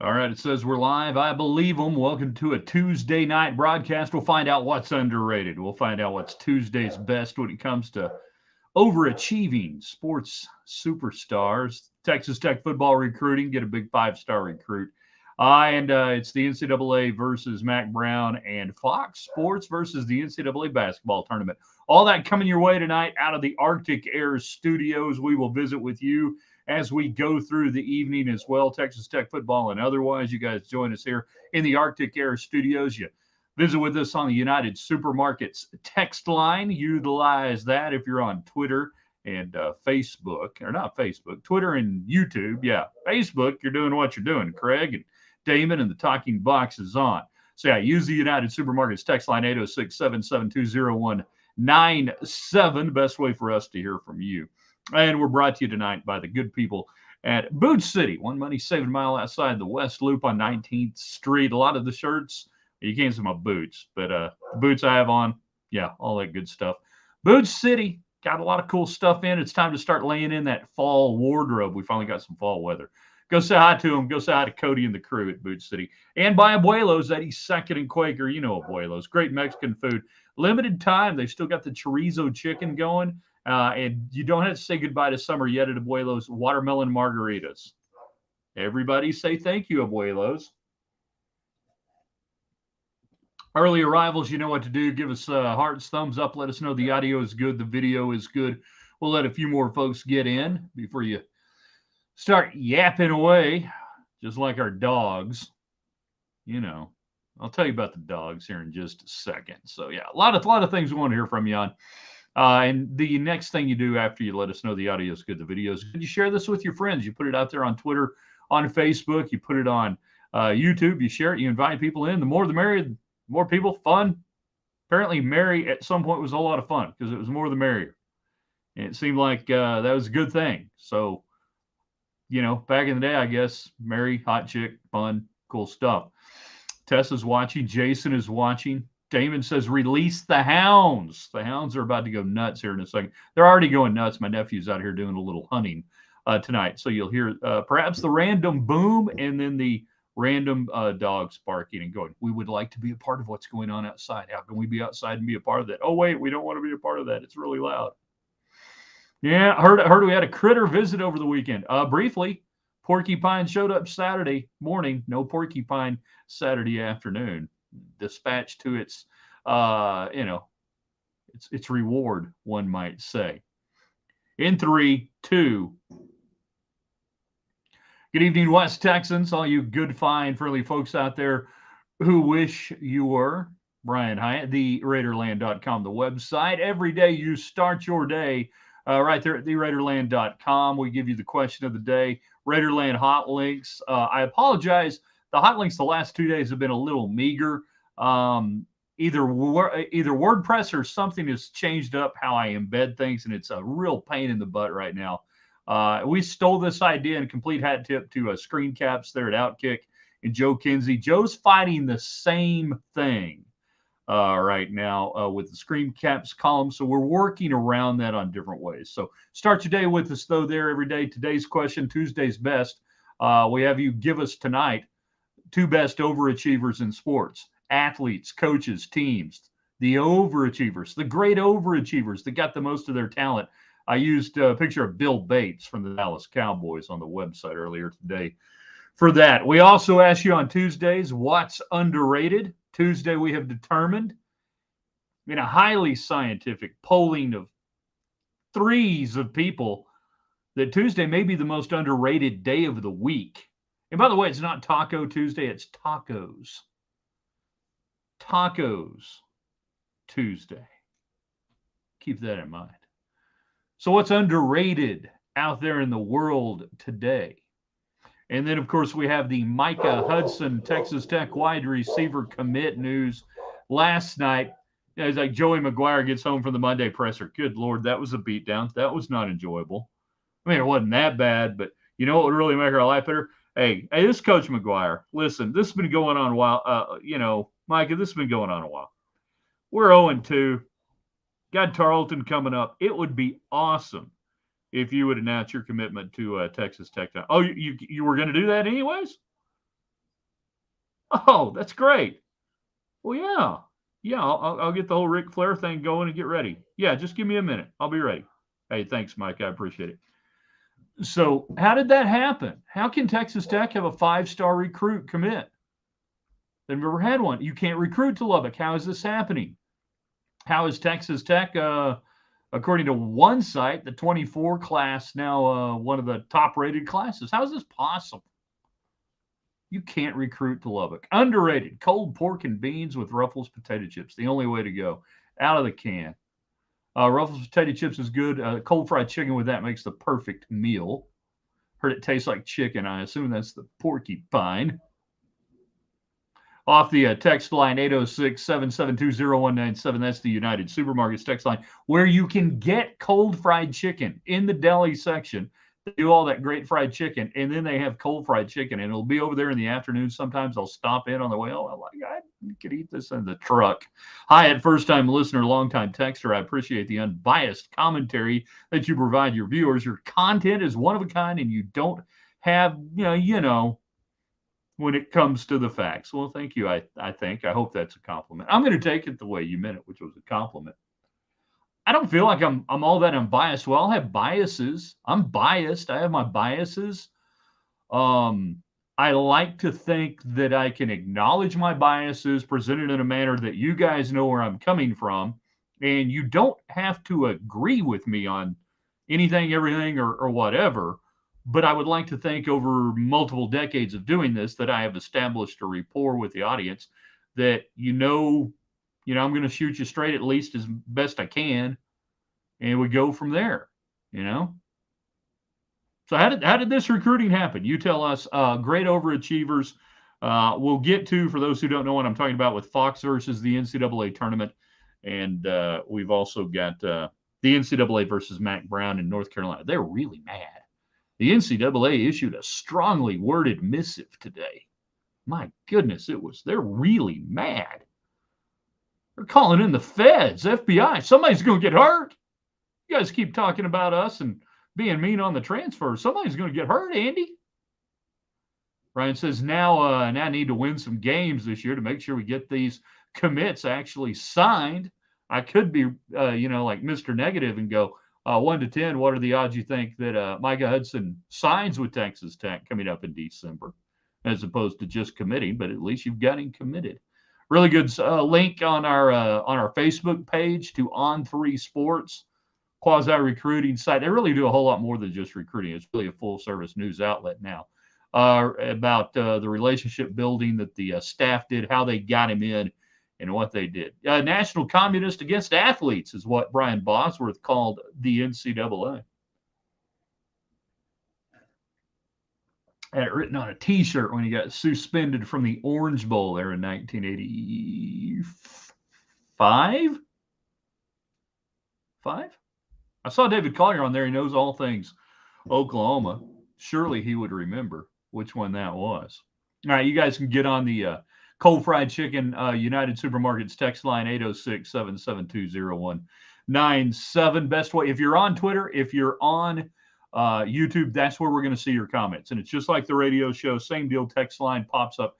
All right, it says we're live. I believe them. Welcome to a Tuesday night broadcast. We'll find out what's underrated. We'll find out what's Tuesday's best when it comes to overachieving sports superstars. Texas Tech football recruiting, get a big five-star recruit. And it's the NCAA versus Mack Brown and Fox Sports versus the NCAA basketball tournament. All that coming your way tonight out of the Arctic Air studios. We will visit with you as we go through the evening as well. Texas Tech football and otherwise. You guys join us here in the Arctic Air studios. You visit with us on the United Supermarkets text line. Utilize that if you're on Twitter and Facebook, or not Facebook, Twitter and YouTube. Yeah, Facebook, you're doing what you're doing. Craig and Damon and the Talking Box is on. So, yeah, use the United Supermarkets text line 806-772-0197. Best way for us to hear from you. And we're brought to you tonight by the good people at Boot City, one money saving mile outside the West Loop on 19th Street. A lot of the shirts, you can't see my boots, but the boots I have on, yeah, all that good stuff. Boot City got a lot of cool stuff in. It's time to start laying in that fall wardrobe. We finally got some fall weather. Go say hi to them. Go say hi to Cody and the crew at Boot City. And by Abuelos, Eddie Second and Quaker. You know Abuelos. Great Mexican food. Limited time. They've still got the chorizo chicken going. And you don't have to say goodbye to summer yet at Abuelos. Watermelon margaritas. Everybody say thank you, Abuelos. Early arrivals, you know what to do. Give us hearts, thumbs up. Let us know the audio is good. The video is good. We'll let a few more folks get in before you start yapping away, just like our dogs. You know, I'll tell you about the dogs here in just a second. So, yeah, a lot of things we want to hear from you on. And the next thing you do after you let us know the audio is good, the video is good, you share this with your friends. You put it out there on Twitter, on Facebook. You put it on YouTube. You share it. You invite people in. The more the merrier. The more people, fun. Apparently, Mary at some point was a lot of fun because it was more the merrier. And it seemed like that was a good thing. So, you know, back in the day, I guess, Mary, hot chick, fun, cool stuff. Tessa's watching. Jason is watching. Damon says, release the hounds. The hounds are about to go nuts here in a second. They're already going nuts. My nephew's out here doing a little hunting tonight. So you'll hear perhaps the random boom and then the random dogs barking and going, we would like to be a part of what's going on outside. How can we be outside and be a part of that? Oh, wait, we don't want to be a part of that. It's really loud. Yeah, heard we had a critter visit over the weekend. Briefly, porcupine showed up Saturday morning. No porcupine Saturday afternoon. Dispatched to its, its reward, one might say. In 3, 2. Good evening, West Texans, all you good, fine, friendly folks out there who wish you were. Brian Hyatt, TheRaiderland.com, the website. Every day you start your day right there at TheRaiderland.com. We give you the question of the day. Raiderland hot links. I apologize. The hot links the last 2 days have been a little meager. Either WordPress or something has changed up how I embed things, and it's a real pain in the butt right now. We stole this idea and complete hat tip to Screen Caps there at Outkick and Joe Kinsey. Joe's fighting the same thing right now with the Screen Caps column, so we're working around that on different ways. So start your day with us, though, there every day. Today's question, Tuesday's best. We have you give us tonight 2 best overachievers in sports. Athletes, coaches, teams, the overachievers, the great overachievers that got the most of their talent. I used a picture of Bill Bates from the Dallas Cowboys on the website earlier today for that. We also ask you on Tuesdays, what's underrated? Tuesday, we have determined in a highly scientific polling of threes of people that Tuesday may be the most underrated day of the week. And by the way, it's not Taco Tuesday, it's Tacos. Tacos Tuesday. Keep that in mind. So what's underrated out there in the world today? And then, of course, we have the Micah Hudson, Texas Tech wide receiver commit news last night. It's like Joey McGuire gets home from the Monday presser. Good Lord, that was a beatdown. That was not enjoyable. I mean, it wasn't that bad, but you know what would really make our life better? Hey, this Coach McGuire, listen, this has been going on a while. Micah, this has been going on a while. We're 0-2. Got Tarleton coming up. It would be awesome if you would announce your commitment to Texas Tech. Oh, you were going to do that anyways? Oh, that's great. Well, yeah. Yeah, I'll get the whole Ric Flair thing going and get ready. Yeah, just give me a minute. I'll be ready. Hey, thanks, Mike. I appreciate it. So, how did that happen? How can Texas Tech have a 5-star recruit commit? They've never had one. You can't recruit to Lubbock. How is this happening? How is Texas Tech, according to one site, the 24 class now one of the top rated classes? How is this possible? You can't recruit to Lubbock. Underrated. Cold pork and beans with Ruffles potato chips. The only way to go. Out of the can. Ruffles potato chips is good. Cold fried chicken with that makes the perfect meal. Heard it tastes like chicken. I assume that's the porcupine. Off the text line 806-772-0197. That's the United Supermarkets text line, where you can get cold fried chicken in the deli section. They do all that great fried chicken, and then they have cold fried chicken, and it'll be over there in the afternoon. Sometimes I'll stop in on the way. Oh, I'm like, I could eat this in the truck. Hi, at first-time listener, long-time texter. I appreciate the unbiased commentary that you provide your viewers. Your content is one of a kind, and you don't have, when it comes to the facts. Well, thank you. I hope that's a compliment. I'm going to take it the way you meant it, which was a compliment. I don't feel like I'm all that unbiased. Well, I'll have biases. I'm biased. I have my biases. I like to think that I can acknowledge my biases, present it in a manner that you guys know where I'm coming from, and you don't have to agree with me on anything, everything, or whatever. But I would like to think over multiple decades of doing this that I have established a rapport with the audience that I'm going to shoot you straight at least as best I can, and we go from there. So how did this recruiting happen? You tell us. Great overachievers. We'll get to, for those who don't know what I'm talking about, with Fox versus the NCAA Tournament, and we've also got the NCAA versus Mack Brown in North Carolina. They're really mad. The NCAA issued a strongly worded missive today. My goodness, they're really mad. They're calling in the feds, FBI. Somebody's going to get hurt. You guys keep talking about us and being mean on the transfer. Somebody's going to get hurt, Andy. Ryan says, now I need to win some games this year to make sure we get these commits actually signed. I could be, like Mr. Negative and go, 1 to 10, what are the odds you think that Micah Hudson signs with Texas Tech coming up in December, as opposed to just committing? But at least you've got him committed. Really good link on our Facebook page to On3 Sports, quasi-recruiting site. They really do a whole lot more than just recruiting. It's really a full-service news outlet now about the relationship building that the staff did, how they got him in, and what they did. National communist against athletes is what Brian Bosworth called the NCAA. Had it written on a T-shirt when he got suspended from the Orange Bowl there in 1985. I saw David Collier on there. He knows all things Oklahoma. Surely he would remember which one that was. All right, you guys can get on the cold fried chicken United Supermarkets text line 806-772-0197. Best way, if you're on Twitter, if you're on YouTube, that's where we're going to see your comments. And it's just like the radio show, same deal. Text line pops up.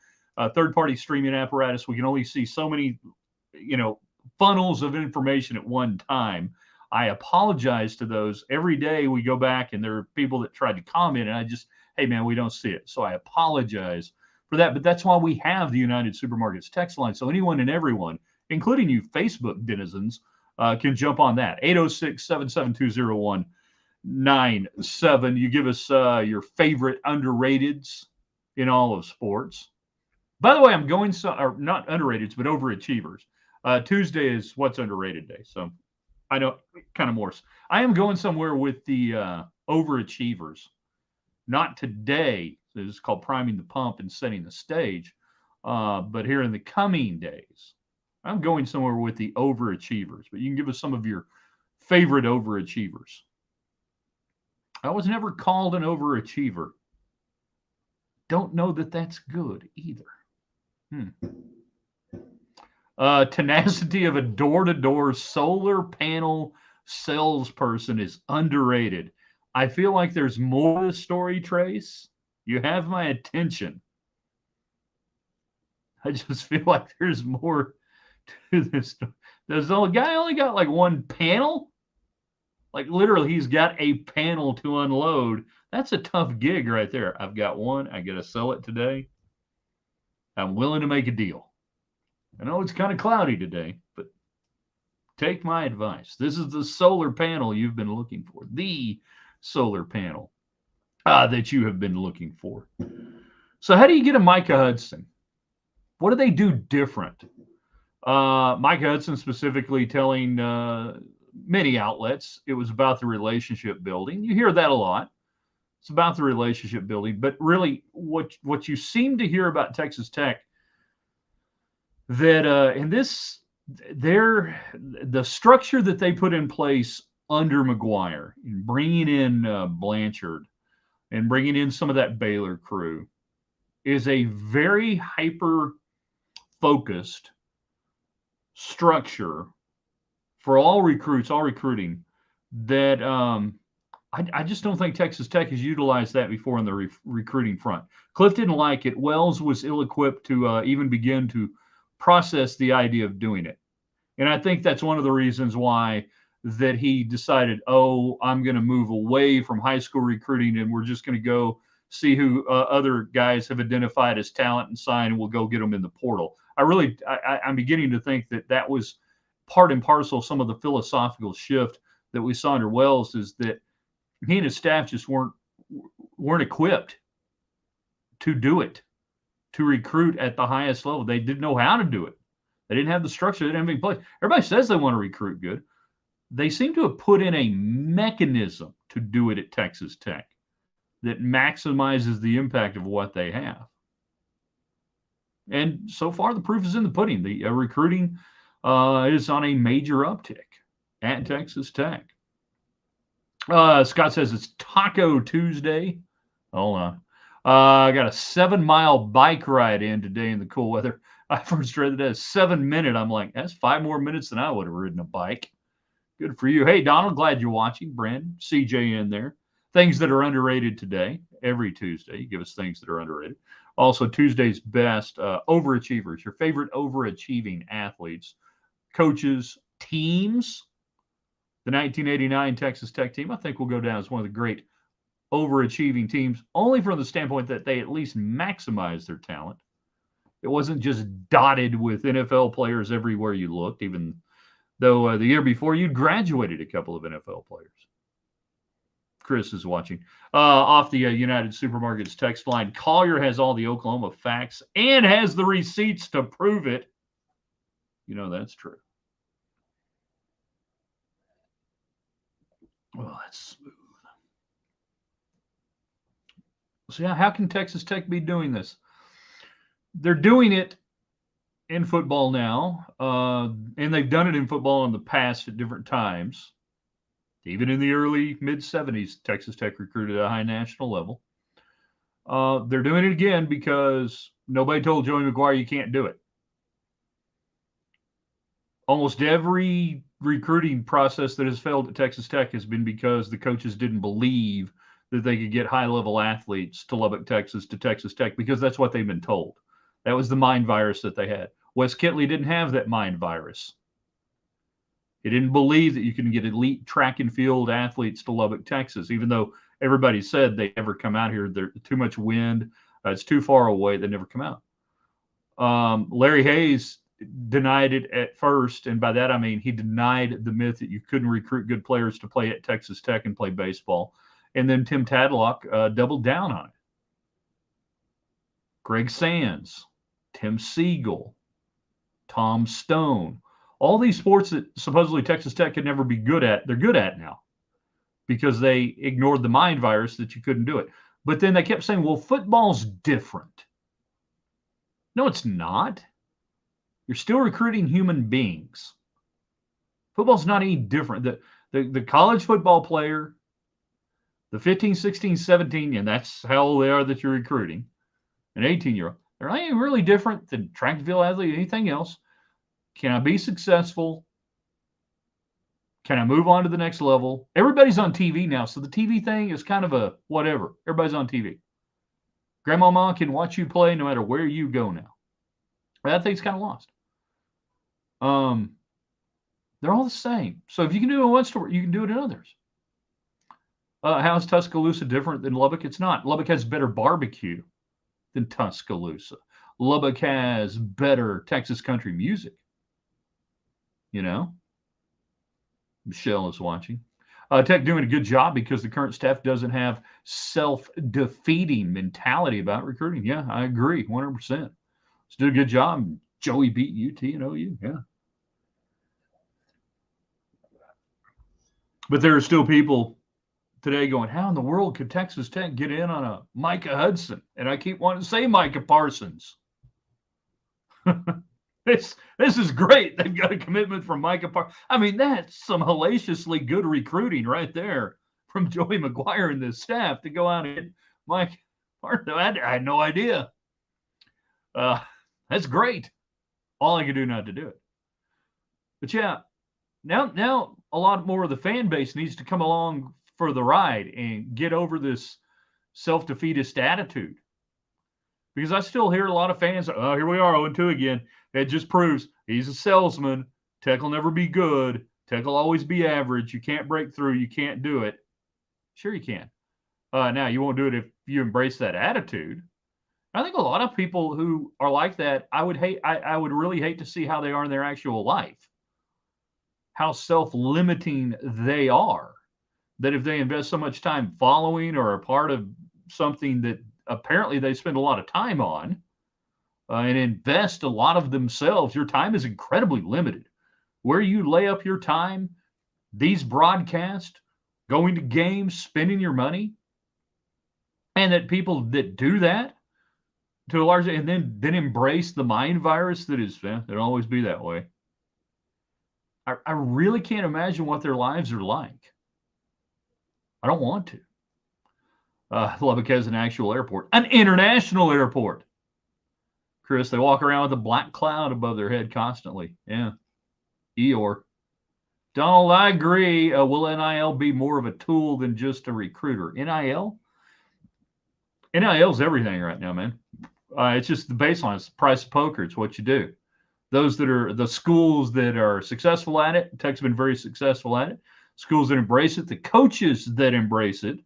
Third-party streaming apparatus. We can only see so many, funnels of information at one time. I apologize to those. Every day we go back and there are people that tried to comment, and hey man, we don't see it. So I apologize for that. But that's why we have the United Supermarkets text line. So anyone and everyone, including you Facebook denizens, can jump on that. 806-772-0197. You give us your favorite underrateds in all of sports. By the way, I'm going or not underrateds, but overachievers. Tuesday is what's underrated day. So I know kind of more. I am going somewhere with the overachievers. Not today. This is called priming the pump and setting the stage. But here in the coming days, I'm going somewhere with the overachievers. But you can give us some of your favorite overachievers. I was never called an overachiever. Don't know that that's good either. Tenacity of a door-to-door solar panel salesperson is underrated. I feel like there's more to the story, Trace. You have my attention. I just feel like there's more to this. Does the guy only got like one panel? Like literally, he's got a panel to unload. That's a tough gig right there. I've got one. I got to sell it today. I'm willing to make a deal. I know it's kind of cloudy today, but take my advice. This is the solar panel you've been looking for. The solar panel that you have been looking for. So how do you get a Micah Hudson? What do they do different? Micah Hudson specifically telling many outlets it was about the relationship building. You hear that a lot. It's about the relationship building. But really, what you seem to hear about Texas Tech, that in this, the structure that they put in place under McGuire, in bringing in Blanchard and bringing in some of that Baylor crew, is a very hyper-focused structure for all recruits, all recruiting, that I just don't think Texas Tech has utilized that before on the recruiting front. Cliff didn't like it. Wells was ill-equipped to even begin to process the idea of doing it. And I think that's one of the reasons why that he decided, I'm going to move away from high school recruiting and we're just going to go see who other guys have identified as talent and sign, and we'll go get them in the portal. I'm beginning to think that was part and parcel of some of the philosophical shift that we saw under Wells, is that he and his staff just weren't equipped to do it, to recruit at the highest level. They didn't know how to do it. They didn't have the structure. They didn't have any place. Everybody says they want to recruit good. They seem to have put in a mechanism to do it at Texas Tech that maximizes the impact of what they have. And so far, the proof is in the pudding. The recruiting is on a major uptick at Texas Tech. Scott says it's Taco Tuesday. Hold on. I got a 7-mile bike ride in today in the cool weather. I first read that as 7 minutes. I'm like, that's 5 more minutes than I would have ridden a bike. Good for you. Hey, Donald, glad you're watching. Brandon, CJ in there. Things that are underrated today. Every Tuesday, you give us things that are underrated. Also, Tuesday's best, overachievers, your favorite overachieving athletes, coaches, teams. The 1989 Texas Tech team, I think, will go down as one of the great overachieving teams, only from the standpoint that they at least maximized their talent. It wasn't just dotted with NFL players everywhere you looked, even though the year before you'd graduated a couple of NFL players. Chris is watching. Off the United Supermarkets text line, Collier has all the Oklahoma facts and has the receipts to prove it. You know, that's true. Well, that's smooth. So, yeah, how can Texas Tech be doing this? They're doing it in football now, and they've done it in football in the past at different times. Even in the early mid-'70s, Texas Tech recruited at a high national level. They're doing it again because nobody told Joey McGuire you can't do it. Almost every recruiting process that has failed at Texas Tech has been because the coaches didn't believe that they could get high-level athletes to Lubbock, Texas, to Texas Tech, because that's what they've been told. That was the mind virus that they had. Wes Kitley didn't have that mind virus. He didn't believe that you can get elite track and field athletes to Lubbock, Texas, even though everybody said they never come out here. There's too much wind. It's too far away. They never come out. Larry Hayes denied it at first, and by that I mean he denied the myth that you couldn't recruit good players to play at Texas Tech and play baseball. And then Tim Tadlock doubled down on it. Greg Sands, Tim Siegel, Tom Stone. All these sports that supposedly Texas Tech could never be good at, they're good at now because they ignored the mind virus that you couldn't do it. But then they kept saying, well, football's different. No, it's not. You're still recruiting human beings. Football's not any different. The college football player, the 15, 16, 17, and that's how old they are that you're recruiting, an 18-year-old, they're not even really different than track and field athlete, anything else. Can I be successful? Can I move on to the next level? Everybody's on TV now, so the TV thing is kind of a whatever. Everybody's on TV. Grandmama can watch you play no matter where you go now. That thing's kind of lost. They're all the same. So if you can do it in one store, you can do it in others. How is Tuscaloosa different than Lubbock? It's not. Lubbock has better barbecue than Tuscaloosa. Lubbock has better Texas country music. You know, Michelle is watching. Tech doing a good job because the current staff doesn't have self-defeating mentality about recruiting. Yeah, I agree, 100%. Let's do a good job. Joey beat UT and OU. Yeah. But there are still people today going, how in the world could Texas Tech get in on a Micah Hudson? And I keep wanting to say Micah Parsons. this is great. They've got a commitment from Micah Parsons. I mean, that's some hellaciously good recruiting right there from Joey McGuire and the staff to go out and get Mike Parsons. I had no idea. That's great. All I could do not to do it. But yeah, now a lot more of the fan base needs to come along for the ride and get over this self-defeatist attitude. Because I still hear a lot of fans, oh, here we are, 0-2 again. That just proves he's a salesman. Tech will never be good. Tech will always be average. You can't break through. You can't do it. Sure you can. Now, you won't do it if you embrace that attitude. I think a lot of people who are like that, I would really hate to see how they are in their actual life. How self-limiting they are. That if they invest so much time following or a part of something that apparently they spend a lot of time on and invest a lot of themselves, your time is incredibly limited. Where you lay up your time, these broadcasts, going to games, spending your money, and that people that do that to a large and then embrace the mind virus that is, it'll always be that way. I really can't imagine what their lives are like. I don't want to. Lubbock has an actual airport, an international airport. Chris, they walk around with a black cloud above their head constantly. Yeah. Eeyore. Donald, I agree. Will NIL be more of a tool than just a recruiter? NIL? NIL's everything right now, man. It's just the baseline. It's the price of poker. It's what you do. Those that are the schools that are successful at it, Tech's been very successful at it. Schools that embrace it, the coaches that embrace it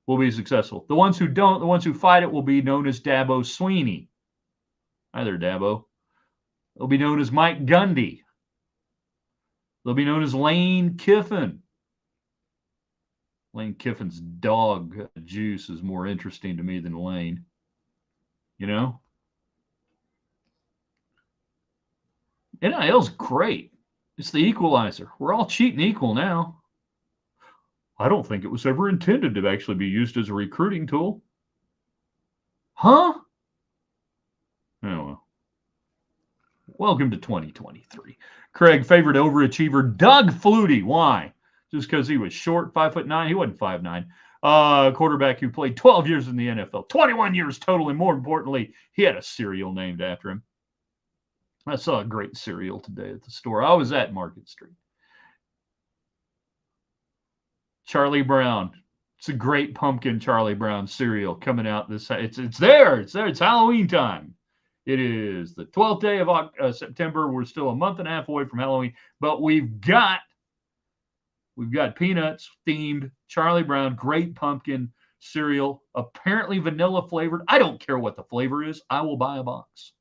will be successful. The ones who don't, the ones who fight it will be known as Dabo Sweeney. Hi there, Dabo. They'll be known as Mike Gundy. They'll be known as Lane Kiffin. Lane Kiffin's dog juice is more interesting to me than Lane. You know? NIL's great. It's the equalizer. We're all cheating equal now. I don't think it was ever intended to actually be used as a recruiting tool. Huh? Oh, well. Welcome to 2023. Craig, favorite overachiever, Doug Flutie. Why? Just because he was short, 5'9"? He wasn't 5'9". Quarterback who played 12 years in the NFL, 21 years total, and more importantly, he had a cereal named after him. I saw a great cereal today at the store. I was at Market Street. Charlie Brown. It's a great pumpkin Charlie Brown cereal coming out this. It's there. It's there. It's Halloween time. It is the 12th day of September. We're still a month and a half away from Halloween, but we've got peanuts themed Charlie Brown, great pumpkin cereal, apparently vanilla flavored. I don't care what the flavor is. I will buy a box.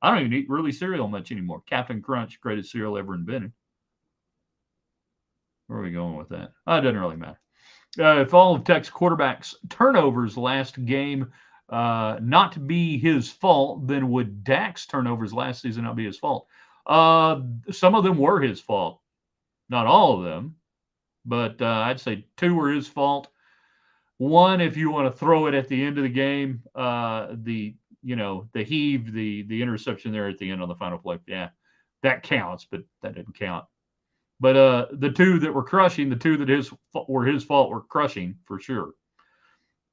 I don't even eat really cereal much anymore. Captain Crunch, greatest cereal ever invented. Where are we going with that? It doesn't really matter. If all of Tech's quarterbacks' turnovers last game not to be his fault, then would Dak's turnovers last season not be his fault? Some of them were his fault. Not all of them, but I'd say 2 were his fault. 1, if you want to throw it at the end of the game, the heave, the interception there at the end on the final play, yeah, that counts, but that didn't count. But the 2 that were crushing, the 2 that were his fault were crushing for sure.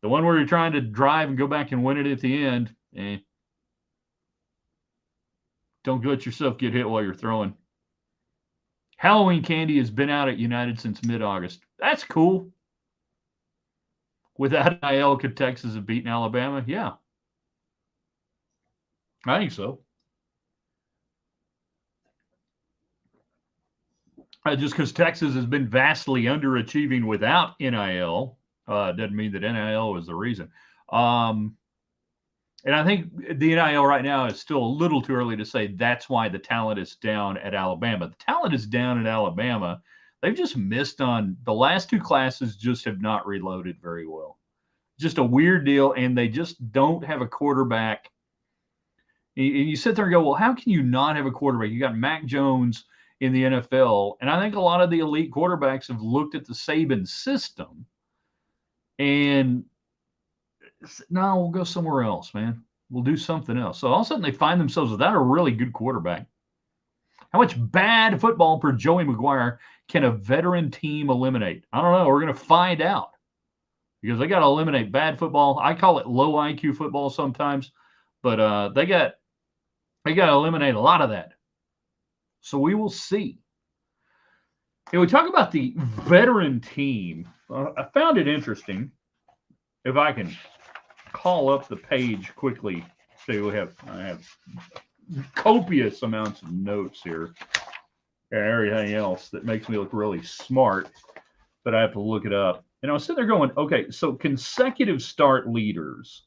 The one where you're trying to drive and go back and win it at the end, don't let yourself get hit while you're throwing. Halloween candy has been out at United since mid-August. That's cool. Without NIL, could Texas have beaten Alabama? Yeah. I think so. just because Texas has been vastly underachieving without NIL. Doesn't mean that NIL was the reason. And I think the NIL right now is still a little too early to say that's why the talent is down at Alabama. The talent is down at Alabama. They've just missed on the last two classes, just have not reloaded very well. Just a weird deal, and they just don't have a quarterback. And you sit there and go, well, how can you not have a quarterback? You got Mac Jones in the NFL, and I think a lot of the elite quarterbacks have looked at the Saban system and no, we'll go somewhere else, man. We'll do something else. So all of a sudden they find themselves without a really good quarterback. How much bad football per Joey McGuire can a veteran team eliminate? I don't know. We're going to find out because they got to eliminate bad football. I call it low IQ football sometimes, but they got to eliminate a lot of that. So we will see. And we talk about the veteran team. I found it interesting. If I can call up the page quickly. So I have copious amounts of notes here and everything else that makes me look really smart, but I have to look it up. And I was sitting there going, okay, so consecutive start leaders,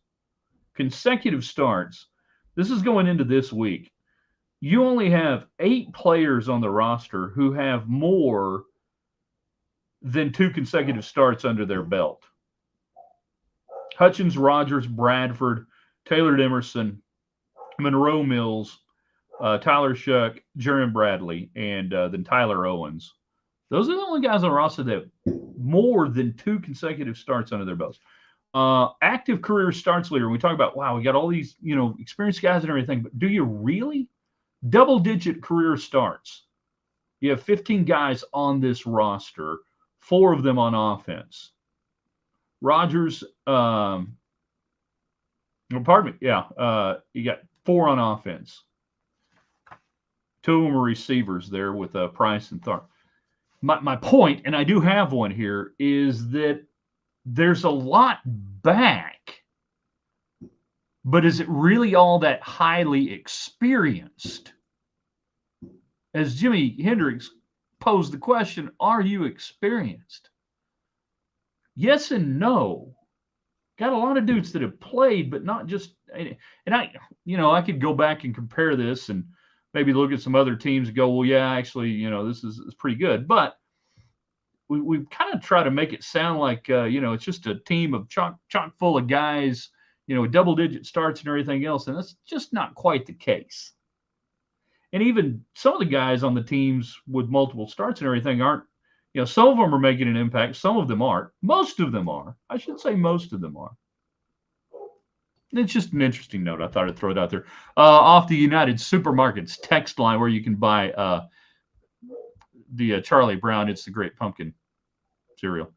consecutive starts. This is going into this week. You only have 8 players on the roster who have more than 2 consecutive starts under their belt. Hutchins, Rogers, Bradford, Taylor Emerson, Monroe Mills, Tyler Shuck, Jeremy Bradley, and then Tyler Owens. Those are the only guys on the roster that have more than 2 consecutive starts under their belts. Active career starts leader. We talk about, wow, we got all these, experienced guys and everything, but do you really? Double-digit career starts. You have 15 guys on this roster, 4 of them on offense. Rogers, pardon me, yeah, you got 4 on offense. 2 of them are receivers there with Price and Tharp. My point, and I do have one here, is that there's a lot back, but is it really all that highly experienced? As Jimi Hendrix posed the question, are you experienced? Yes and no. Got a lot of dudes that have played, but not just. And I could go back and compare this and maybe look at some other teams and go, well, yeah, actually, this is pretty good. But we kind of try to make it sound like, it's just a team of chock full of guys, double-digit starts and everything else. And that's just not quite the case. And even some of the guys on the teams with multiple starts and everything aren't. Some of them are making an impact. Some of them aren't. Most of them are. I should say most of them are. It's just an interesting note. I thought I'd throw it out there. Off the United Supermarkets text line where you can buy the Charlie Brown, It's the Great Pumpkin cereal.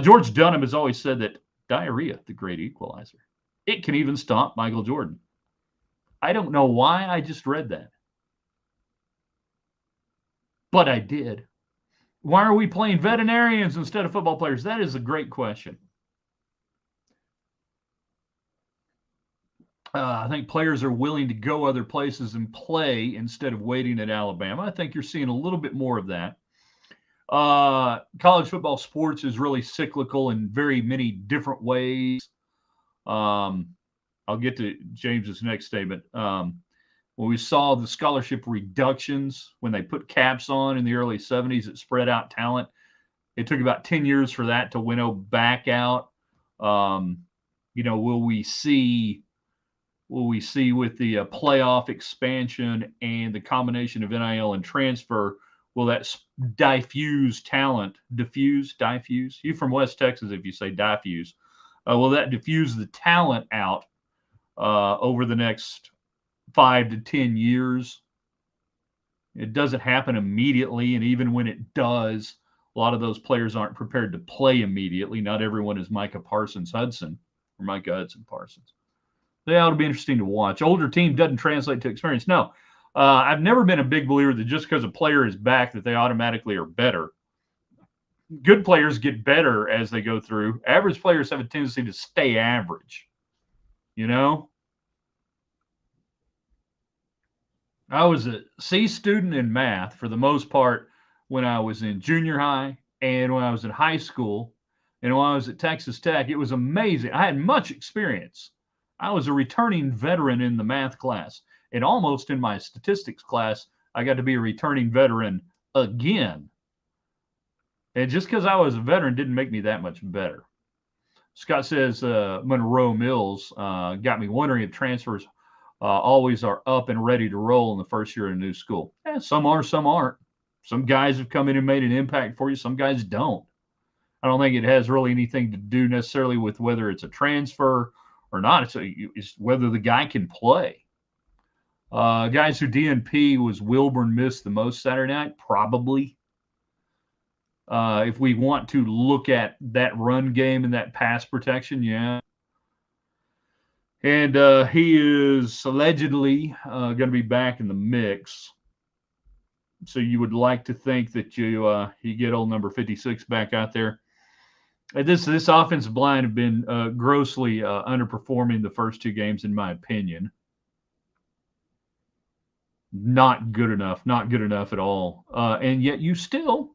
George Dunham has always said that diarrhea, the great equalizer. It can even stop Michael Jordan. I don't know why I just read that. But I did. Why are we playing veterinarians instead of football players? That is a great question. I think players are willing to go other places and play instead of waiting at Alabama. I think you're seeing a little bit more of that. College football sports is really cyclical in very many different ways. I'll get to James's next statement. When we saw the scholarship reductions, when they put caps on in the early 70s, it spread out talent. It took about 10 years for that to winnow back out. Will we see with the playoff expansion and the combination of NIL and transfer, will that diffuse talent? Diffuse? You from West Texas, if you say diffuse. Will that diffuse the talent out over the next 5 to 10 years? It doesn't happen immediately, and even when it does, a lot of those players aren't prepared to play immediately. Not everyone is Micah Hudson Parsons. They ought to be interesting to watch. Older team doesn't translate to experience. No, I've never been a big believer that just because a player is back that they automatically are better. Good players get better as they go through. Average players have a tendency to stay average. I was a C student in math for the most part when I was in junior high and when I was in high school and when I was at Texas Tech. It was amazing. I had much experience. I was a returning veteran in the math class, and almost in my statistics class, I got to be a returning veteran again. And just because I was a veteran didn't make me that much better. Scott says Monroe Mills got me wondering if transfers always are up and ready to roll in the first year of a new school. Some are, some aren't. Some guys have come in and made an impact for you. Some guys don't. I don't think it has really anything to do necessarily with whether it's a transfer or not. It's whether the guy can play. Guys who DNP was Wilburn missed the most Saturday night? Probably. If we want to look at that run game and that pass protection, yeah. And he is allegedly going to be back in the mix. So you would like to think that you get old number 56 back out there. And this offensive line have been grossly underperforming the first two games, in my opinion. Not good enough at all. And yet you still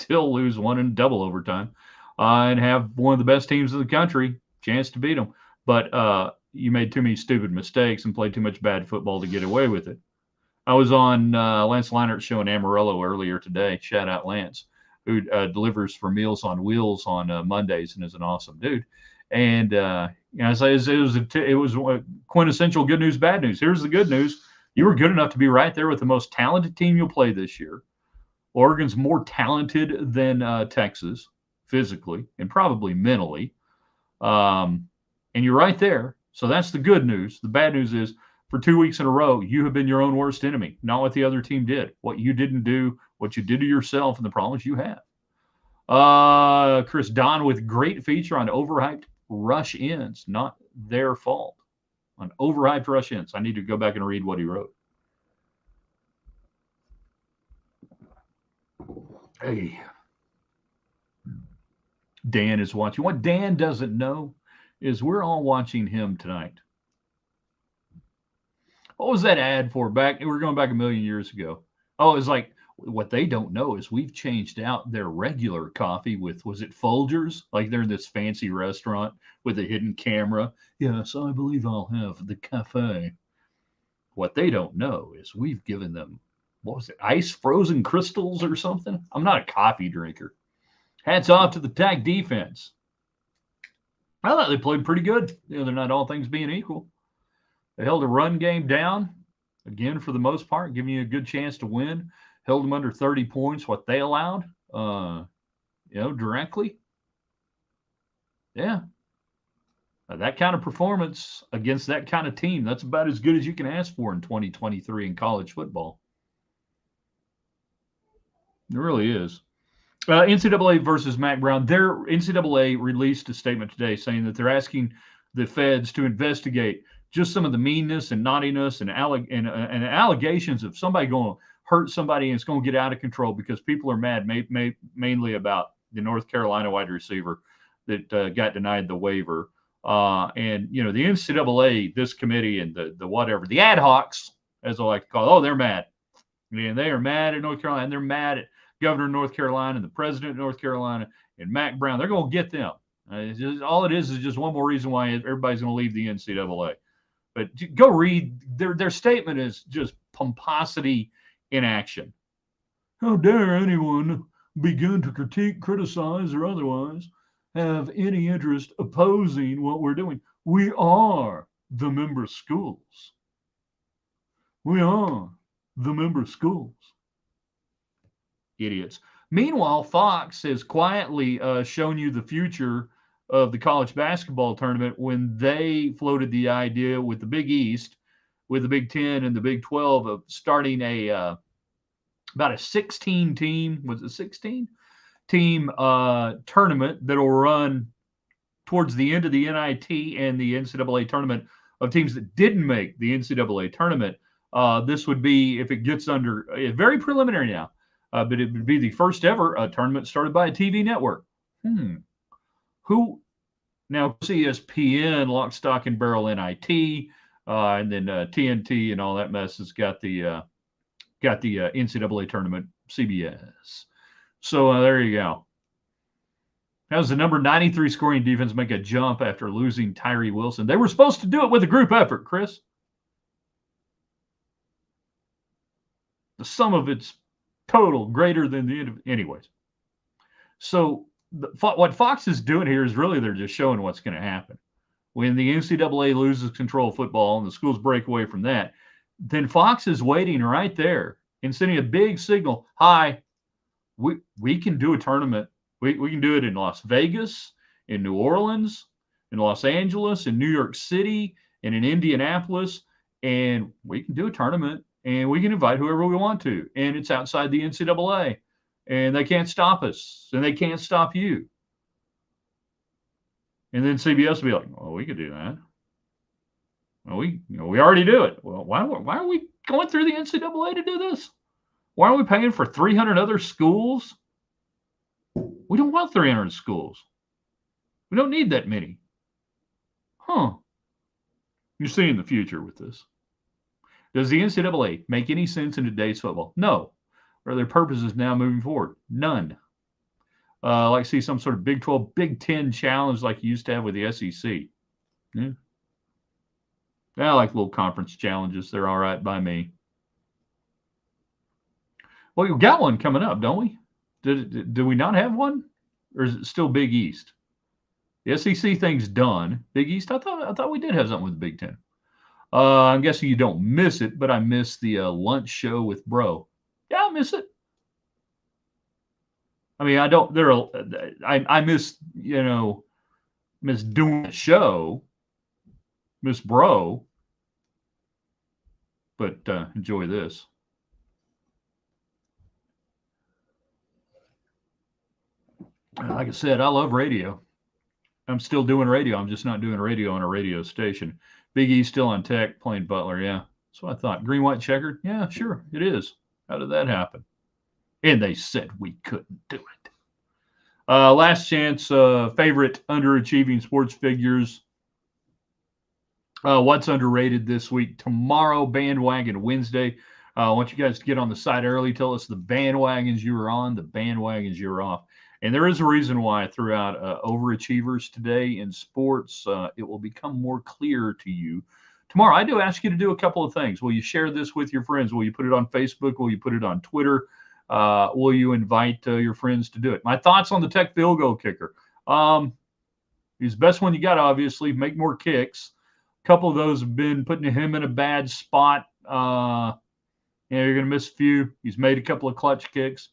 lose one in double overtime and have one of the best teams in the country chance to beat them. But you made too many stupid mistakes and played too much bad football to get away with it. I was on Lance Leinert's show in Amarillo earlier today. Shout out Lance, who delivers for Meals on Wheels on Mondays and is an awesome dude. And it was quintessential good news, bad news. Here's the good news: you were good enough to be right there with the most talented team you'll play this year. Oregon's more talented than Texas physically and probably mentally, and you're right there. So that's the good news. The bad news is, for 2 weeks in a row, you have been your own worst enemy, not what the other team did. What you didn't do, what you did to yourself, and the problems you have. Chris Don with great feature on overhyped rush ends. Not their fault. On overhyped rush ends. I need to go back and read what he wrote. Hey. Dan is watching. What Dan doesn't know is we're all watching him tonight. What was that ad for? We're going back a million years ago. Oh, it was like, what they don't know is we've changed out their regular coffee with, was it Folgers? Like they're in this fancy restaurant with a hidden camera. Yes, I believe I'll have the cafe. What they don't know is we've given them, what was it, ice frozen crystals or something? I'm not a coffee drinker. Hats off to the TAC defense. I thought they played pretty good. They're not all things being equal. They held a run game down, again, for the most part, giving you a good chance to win. Held them under 30 points, what they allowed, directly. Yeah. That kind of performance against that kind of team, that's about as good as you can ask for in 2023 in college football. It really is. NCAA versus Mack Brown. Their NCAA released a statement today saying that they're asking the feds to investigate just some of the meanness and naughtiness and allegations of somebody going to hurt somebody and it's going to get out of control because people are mad mainly about the North Carolina wide receiver that got denied the waiver. And, the NCAA, this committee and the whatever, the ad hocs, as I like to call it, they're mad. And they are mad at North Carolina. And they're mad at Governor of North Carolina and the president of North Carolina and Mack Brown. They're going to get them. All it is just one more reason why everybody's going to leave the NCAA. But go read their statement is just pomposity in action. How dare anyone begin to critique, criticize, or otherwise have any interest opposing what we're doing? We are the member schools. We are the member schools. Idiots. Meanwhile, Fox has quietly shown you the future of the college basketball tournament when they floated the idea with the Big East, with the Big 10 and the Big 12 of starting about a 16 team, was it 16 team tournament that'll run towards the end of the NIT and the NCAA tournament of teams that didn't make the NCAA tournament. This would be, if it gets under, very preliminary now, but it would be the first ever tournament started by a TV network. Who now ESPN, Lock, Stock, and Barrel NIT, and then TNT and all that mess has got the NCAA tournament CBS. So there you go. How does the number 93 scoring defense make a jump after losing Tyree Wilson? They were supposed to do it with a group effort, Chris. The sum of its total greater than the anyways. So what Fox is doing here is really they're just showing what's going to happen. When the NCAA loses control of football and the schools break away from that, then Fox is waiting right there and sending a big signal. Hi, we can do a tournament. We can do it in Las Vegas, in New Orleans, in Los Angeles, in New York City, and in Indianapolis, and we can do a tournament, and we can invite whoever we want to, and it's outside the NCAA, and they can't stop us, and they can't stop you. And then CBS will be like, well, we could do that. Well, we already do it. Well, why are we going through the NCAA to do this? Why are we paying for 300 other schools? We don't want 300 schools. We don't need that many. You're seeing the future with this. Does the NCAA make any sense in today's football? No. Are there purposes now moving forward? None. Like see some sort of Big 12, Big 10 challenge like you used to have with the SEC. Yeah. I like little conference challenges. They're all right by me. Well, we've got one coming up, don't we? Do we not have one? Or is it still Big East? The SEC thing's done. Big East, I thought we did have something with the Big 10. I'm guessing you don't miss it, but I miss the lunch show with Bro. Yeah, I miss it. I mean, I don't. I miss miss doing the show, miss Bro, but enjoy this. Like I said, I love radio. I'm still doing radio. I'm just not doing radio on a radio station. Big E still on tech, playing Butler. Yeah, that's what I thought. Green, white, checkered. Yeah, sure, it is. How did that happen? And they said we couldn't do it. Last chance, favorite underachieving sports figures. What's underrated this week? Tomorrow, bandwagon Wednesday. I want you guys to get on the site early. Tell us the bandwagons you were on, the bandwagons you're off. And there is a reason why I threw out overachievers today in sports. It will become more clear to you tomorrow. I do ask you to do a couple of things. Will you share this with your friends? Will you put it on Facebook? Will you put it on Twitter? Will you invite your friends to do it? My thoughts on the Tech field goal kicker. He's the best one you got, obviously. Make more kicks. A couple of those have been putting him in a bad spot. You're going to miss a few. He's made a couple of clutch kicks.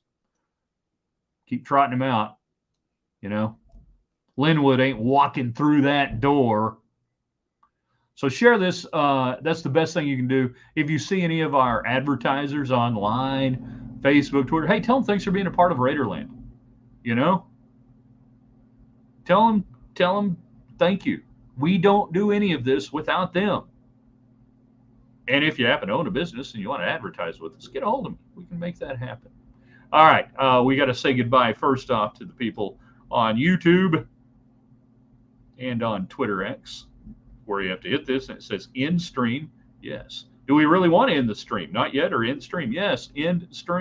Keep trotting him out. Linwood ain't walking through that door. So share this. That's the best thing you can do. If you see any of our advertisers online, Facebook, Twitter, hey, tell them thanks for being a part of Raiderland. Tell them thank you. We don't do any of this without them. And if you happen to own a business and you want to advertise with us, get a hold of me. We can make that happen. All right. We got to say goodbye first off to the people on YouTube and on Twitter X, where you have to hit this and it says end stream. Yes. Do we really want to end the stream? Not yet, or end stream? Yes, end stream.